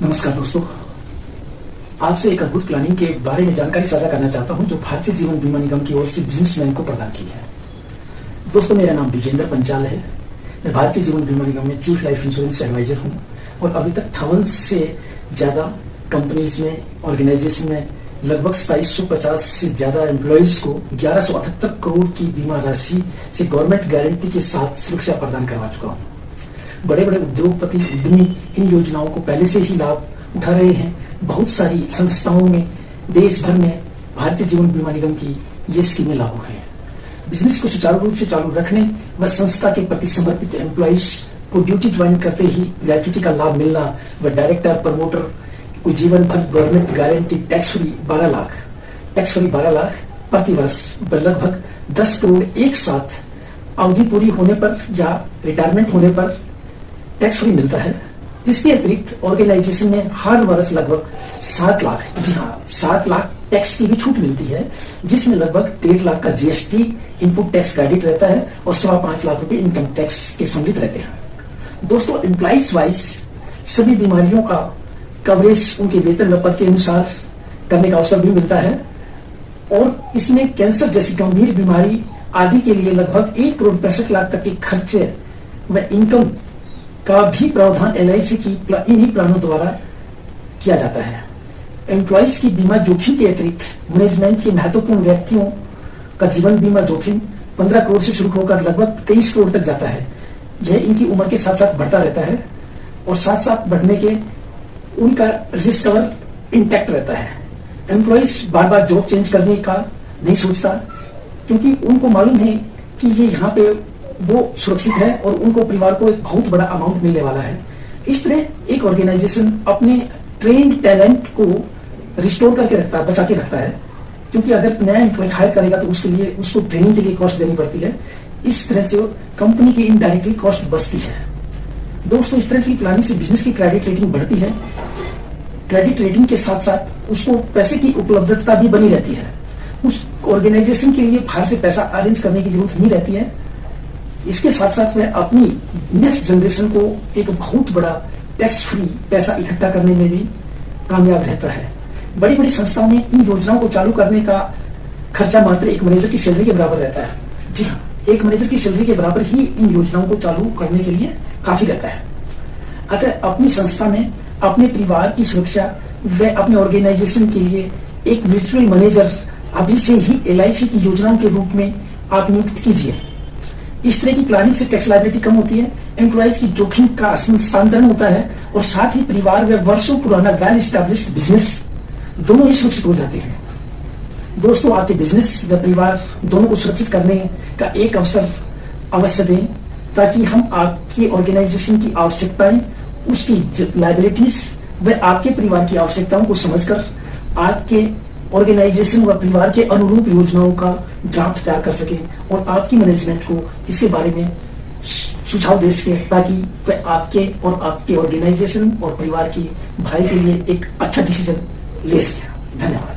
नमस्कार दोस्तों, आपसे एक अद्भुत प्लानिंग के बारे में जानकारी साझा करना चाहता हूं जो भारतीय जीवन बीमा निगम की ओर से बिजनेसमैन को प्रदान की है। दोस्तों, मेरा नाम विजेंद्र पंचाल है। मैं भारतीय जीवन बीमा निगम में चीफ लाइफ इंश्योरेंस एडवाइजर हूं और अभी तक 58 से ज्यादा कंपनीज में, ऑर्गेनाइजेशन में लगभग 2750 से ज्यादा एम्प्लॉइज को 1178 करोड़ की बीमा राशि से गवर्नमेंट गारंटी के साथ सुरक्षा प्रदान करवा चुका हूँ। बड़े बड़े उद्योगपति, उद्यमी इन योजनाओं को पहले से ही लाभ उठा रहे हैं। बहुत सारी संस्थाओं में, देश भर में भारतीय जीवन बीमा निगम की ये स्कीमें लागू हैं। बिजनेस को सुचारू रूप से चालू रखने व संस्था के प्रति समर्पित एम्प्लॉइज को ड्यूटी ज्वाइन करते ही ग्रेच्युटी का लाभ मिलना व डायरेक्टर, प्रमोटर को जीवन भर government guarantee tax free 12 lakh प्रति वर्ष लगभग 10 करोड़ एक साथ अवधि पूरी होने पर या रिटायरमेंट होने पर टैक्स फ्री मिलता है। इसके अतिरिक्त ऑर्गेनाइजेशन में हर वर्ष लगभग 7 लाख, जी हाँ 7 लाख टैक्स की भी छूट मिलती है, जिसमें लगभग 1.5 लाख का जीएसटी इनपुट टैक्स क्रेडिट रहता है और 5.25 लाख रुपए इनकम टैक्स के सम्मिलित रहते हैं। दोस्तों, एम्प्लॉइज वाइज सभी बीमारियों का कवरेज उनके वेतन व पद के अनुसार करने का अवसर भी मिलता है और इसमें कैंसर जैसी गंभीर बीमारी आदि के लिए लगभग 1 करोड़ 65 लाख तक के खर्चे व इनकम का भी प्रावधान एलआईसी की इन्हीं प्लानों द्वारा किया जाता है। एम्प्लॉइज की बीमा जोखिम के अतिरिक्त मैनेजमेंट के महत्वपूर्ण व्यक्तियों का जीवन बीमा जोखिम 15 करोड़ से शुरू होकर लगभग 23 करोड़ तक जाता है। यह इनकी उम्र के साथ साथ बढ़ता रहता है और साथ साथ बढ़ने के उनका रिस्क कवर इंटैक्ट रहता है। एम्प्लॉइज बार बार जॉब चेंज करने का नहीं सोचता, क्योंकि उनको मालूम है कि ये यहाँ पे वो सुरक्षित है और उनको परिवार को एक बहुत बड़ा अमाउंट मिलने वाला है। इस तरह एक ऑर्गेनाइजेशन अपने ट्रेंड टैलेंट को रिस्टोर करके रखता है, बचा के रखता है, क्योंकि अगर नया एम्प्लॉय हायर करेगा तो उसके लिए उसको ट्रेनिंग के लिए कॉस्ट देनी पड़ती है। इस तरह से कंपनी की इनडायरेक्टली कॉस्ट बचती है। दोस्तों, इस तरह की प्लानिंग से बिजनेस की क्रेडिट रेटिंग बढ़ती है। क्रेडिट रेटिंग के साथ साथ उसको पैसे की उपलब्धता भी बनी रहती है। उस ऑर्गेनाइजेशन के लिए बाहर से पैसा अरेंज करने की जरूरत नहीं रहती है। इसके साथ साथ में अपनी नेक्स्ट जनरेशन को एक बहुत बड़ा टैक्स फ्री पैसा इकट्ठा करने में भी कामयाब रहता है। बड़ी बड़ी संस्थाओं में इन योजनाओं को चालू करने का खर्चा मात्र एक मैनेजर की सैलरी के बराबर रहता है। जी हाँ, एक मैनेजर की सैलरी के बराबर ही इन योजनाओं को चालू करने के लिए काफी रहता है। अतः अपनी संस्था में अपने परिवार की सुरक्षा व अपने ऑर्गेनाइजेशन के लिए एक म्यूचुअल मैनेजर अभी से ही एलआईसी की योजनाओं के रूप में आप नियुक्त कीजिए। इस तरह की प्लानिंग से टैक्स लायबिलिटी कम होती है, एम्प्लॉइज की जोखिम का स्थानांतरण होता है और साथ ही परिवार व वर्षों पुराना वेल एस्टैब्लिश्ड बिजनेस दोनों ही सुरक्षित हो जाते हैं। दोस्तों, आपके बिजनेस व परिवार दोनों को सुरक्षित करने का एक अवसर अवश्य दें, ताकि हम आपकी ऑर्गेनाइजेशन की आवश्यकताएं, उसकी लायबिलिटीज व आपके परिवार की आवश्यकताओं को समझकर आपके ऑर्गेनाइजेशन व परिवार के अनुरूप योजनाओं का ड्राफ्ट तैयार कर सके और आपकी मैनेजमेंट को इसके बारे में सुझाव दे सके, ताकि वह आपके और आपके ऑर्गेनाइजेशन और परिवार की भलाई के लिए एक अच्छा डिसीजन ले सके। धन्यवाद।